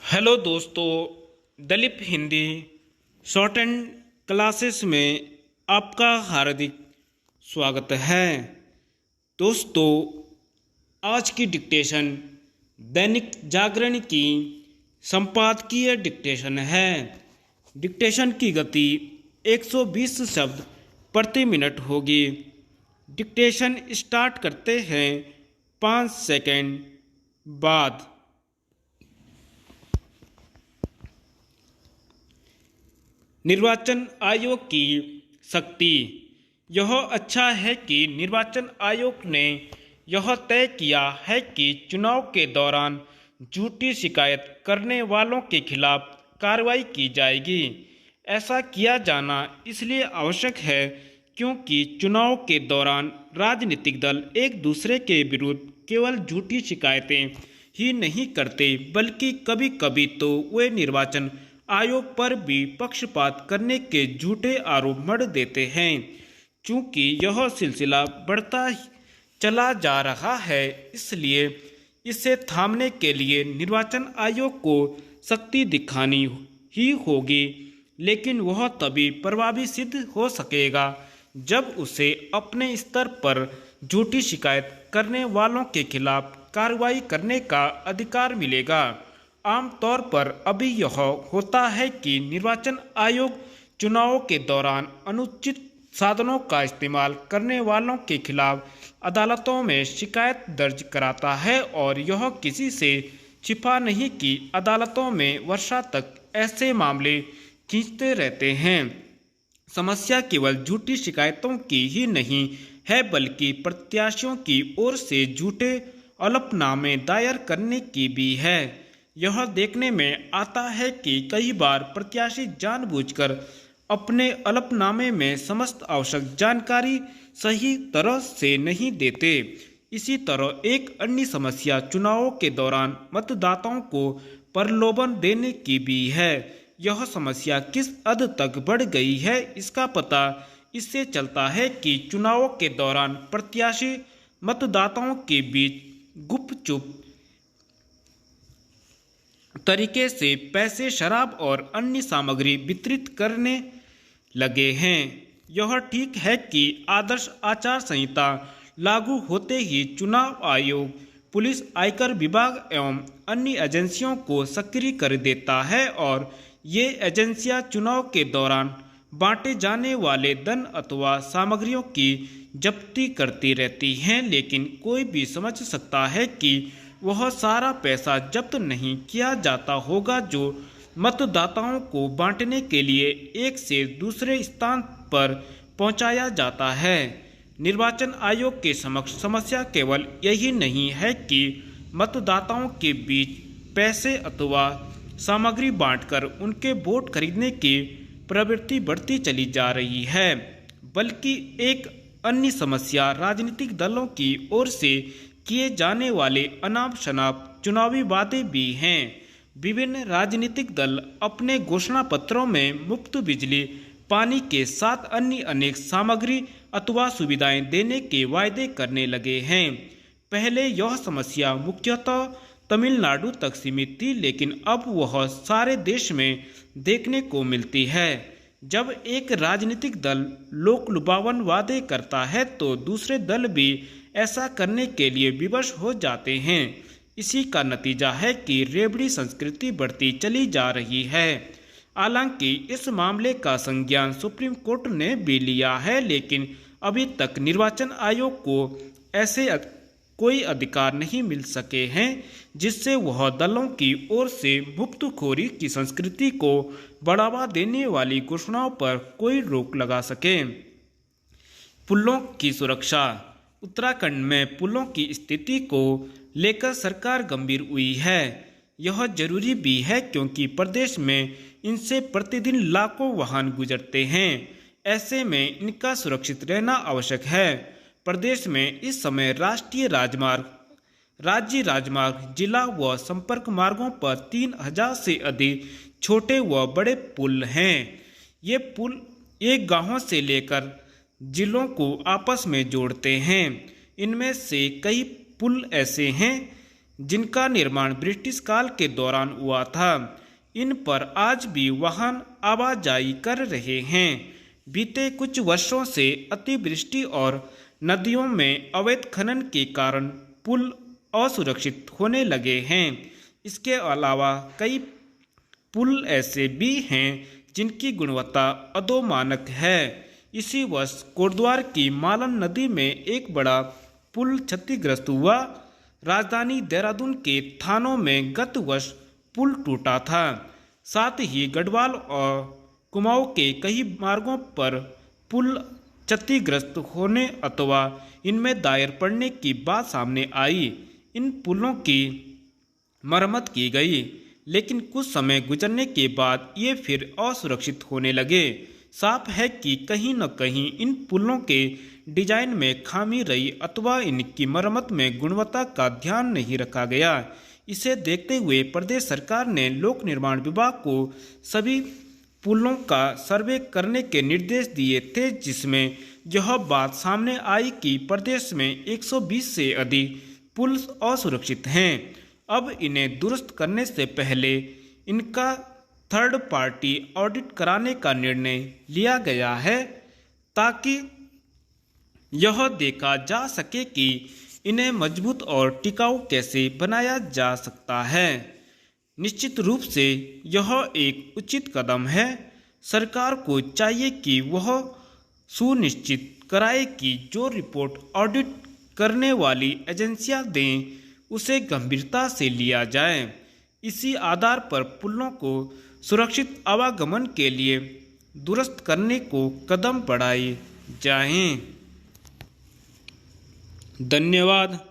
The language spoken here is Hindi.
हेलो दोस्तों, Dalip Hindi shorthand classes में आपका हार्दिक स्वागत है। दोस्तों, आज की डिक्टेशन दैनिक जागरण की संपादकीय डिक्टेशन है। डिक्टेशन की गति 120 शब्द प्रति मिनट होगी। डिक्टेशन स्टार्ट करते हैं 5 सेकंड बाद। निर्वाचन आयोग की शक्ति। यह अच्छा है कि निर्वाचन आयोग ने यह तय किया है कि चुनाव के दौरान झूठी शिकायत करने वालों के खिलाफ कार्रवाई की जाएगी। ऐसा किया जाना इसलिए आवश्यक है क्योंकि चुनाव के दौरान राजनीतिक दल एक दूसरे के विरुद्ध केवल झूठी शिकायतें ही नहीं करते, बल्कि कभी कभी तो वे निर्वाचन आयोग पर भी पक्षपात करने के झूठे आरोप मढ़ देते हैं। चूंकि यह सिलसिला बढ़ता चला जा रहा है, इसलिए इसे थामने के लिए निर्वाचन आयोग को शक्ति दिखानी ही होगी, लेकिन वह तभी प्रभावी सिद्ध हो सकेगा जब उसे अपने स्तर पर झूठी शिकायत करने वालों के खिलाफ कार्रवाई करने का अधिकार मिलेगा। आमतौर पर अभी यह होता है कि निर्वाचन आयोग चुनावों के दौरान अनुचित साधनों का इस्तेमाल करने वालों के खिलाफ अदालतों में शिकायत दर्ज कराता है, और यह किसी से छिपा नहीं कि अदालतों में वर्षों तक ऐसे मामले खींचते रहते हैं। समस्या केवल झूठी शिकायतों की ही नहीं है, बल्कि प्रत्याशियों की ओर से झूठे हलफनामे दायर करने की भी है। यह देखने में आता है कि कई बार प्रत्याशी जानबूझकर अपने हलफनामे में समस्त आवश्यक जानकारी सही तरह से नहीं देते। इसी तरह एक अन्य समस्या चुनावों के दौरान मतदाताओं को प्रलोभन देने की भी है। यह समस्या किस हद तक बढ़ गई है, इसका पता इससे चलता है कि चुनावों के दौरान प्रत्याशी मतदाताओं के बीच गुपचुप तरीके से पैसे, शराब और अन्य सामग्री वितरित करने लगे हैं। यह ठीक है कि आदर्श आचार संहिता लागू होते ही चुनाव आयोग पुलिस, आयकर विभाग एवं अन्य एजेंसियों को सक्रिय कर देता है, और ये एजेंसियां चुनाव के दौरान बांटे जाने वाले धन अथवा सामग्रियों की जब्ती करती रहती हैं। लेकिन कोई भी समझ सकता है कि वह सारा पैसा जब्त नहीं किया जाता होगा जो मतदाताओं को बांटने के लिए एक से दूसरे स्थान पर पहुंचाया जाता है। निर्वाचन आयोग के समक्ष समस्या केवल यही नहीं है कि मतदाताओं के बीच पैसे अथवा सामग्री बांटकर उनके वोट खरीदने की प्रवृत्ति बढ़ती चली जा रही है, बल्कि एक अन्य समस्या राजनीतिक दलों की ओर से किए जाने वाले अनाप शनाप चुनावी वादे भी हैं। विभिन्न राजनीतिक दल अपने घोषणा पत्रों में मुफ्त बिजली, पानी के साथ अन्य अनेक सामग्री अथवा सुविधाएं देने के वायदे करने लगे हैं। पहले यह समस्या मुख्यतः तमिलनाडु तक सीमित थी, लेकिन अब वह सारे देश में देखने को मिलती है। जब एक राजनीतिक दल लोक लुभावन वादे करता है तो दूसरे दल भी ऐसा करने के लिए विवश हो जाते हैं। इसी का नतीजा है कि रेवड़ी संस्कृति बढ़ती चली जा रही है। हालांकि इस मामले का संज्ञान सुप्रीम कोर्ट ने भी लिया है, लेकिन अभी तक निर्वाचन आयोग को ऐसे कोई अधिकार नहीं मिल सके हैं जिससे वह दलों की ओर से मुफ्तखोरी की संस्कृति को बढ़ावा देने वाली घोषणाओं पर कोई रोक लगा सके। पुलों की सुरक्षा। उत्तराखंड में पुलों की स्थिति को लेकर सरकार गंभीर हुई है। यह जरूरी भी है क्योंकि प्रदेश में इनसे प्रतिदिन लाखों वाहन गुजरते हैं। ऐसे में इनका सुरक्षित रहना आवश्यक है। प्रदेश में इस समय राष्ट्रीय राजमार्ग, राज्य राजमार्ग, जिला व संपर्क मार्गों पर 3000 से अधिक छोटे व बड़े पुल हैं। ये पुल एक गांवों से लेकर जिलों को आपस में जोड़ते हैं। इनमें से कई पुल ऐसे हैं जिनका निर्माण ब्रिटिश काल के दौरान हुआ था। इन पर आज भी वाहन आवाजाही कर रहे हैं। बीते कुछ वर्षों से अतिवृष्टि और नदियों में अवैध खनन के कारण पुल असुरक्षित होने लगे हैं। इसके अलावा कई पुल ऐसे भी हैं जिनकी गुणवत्ता अधोमानक है। इसी वर्ष कोटद्वार की मालन नदी में एक बड़ा पुल क्षतिग्रस्त हुआ। राजधानी देहरादून के थानों में गत वर्ष पुल टूटा था। साथ ही गढ़वाल और कुमाऊं के कई मार्गों पर पुल क्षतिग्रस्त होने अथवा इनमें दायर पड़ने की बात सामने आई। इन पुलों की मरम्मत की गई, लेकिन कुछ समय गुजरने के बाद ये फिर असुरक्षित होने लगे। साफ है कि कहीं न कहीं इन पुलों के डिजाइन में खामी रही अथवा इनकी मरम्मत में गुणवत्ता का ध्यान नहीं रखा गया। इसे देखते हुए प्रदेश सरकार ने लोक निर्माण विभाग को सभी पुलों का सर्वे करने के निर्देश दिए थे, जिसमें यह बात सामने आई कि प्रदेश में 120 से अधिक पुल असुरक्षित हैं। अब इन्हें दुरुस्त करने से पहले इनका थर्ड पार्टी ऑडिट कराने का निर्णय लिया गया है, ताकि यह देखा जा सके कि इन्हें मजबूत और टिकाऊ कैसे बनाया जा सकता है। निश्चित रूप से यह एक उचित कदम है। सरकार को चाहिए कि वह सुनिश्चित कराए कि जो रिपोर्ट ऑडिट करने वाली एजेंसियां दें उसे गंभीरता से लिया जाए। इसी आधार पर पुलों को सुरक्षित आवागमन के लिए दुरुस्त करने को कदम बढ़ाए जाएं। धन्यवाद।